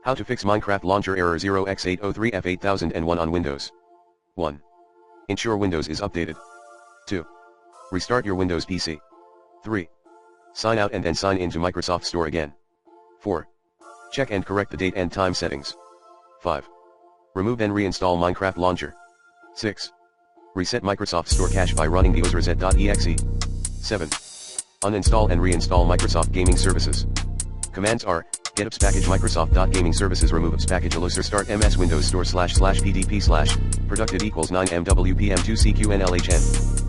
How to fix Minecraft launcher error 0x803f8001 on Windows. 1. Ensure Windows is updated. 2. Restart your Windows PC. 3. Sign out and then sign into Microsoft Store again. 4. Check and correct the date and time settings. 5. Remove and reinstall Minecraft launcher. 6. Reset Microsoft Store cache by running the osreset.exe. 7. Uninstall and reinstall Microsoft Gaming Services. Commands are: get apps package Microsoft.gaming services, remove apps package alloser, start ms Windows Store //pdp / productive equals 9 mwpm2 cqnlhn.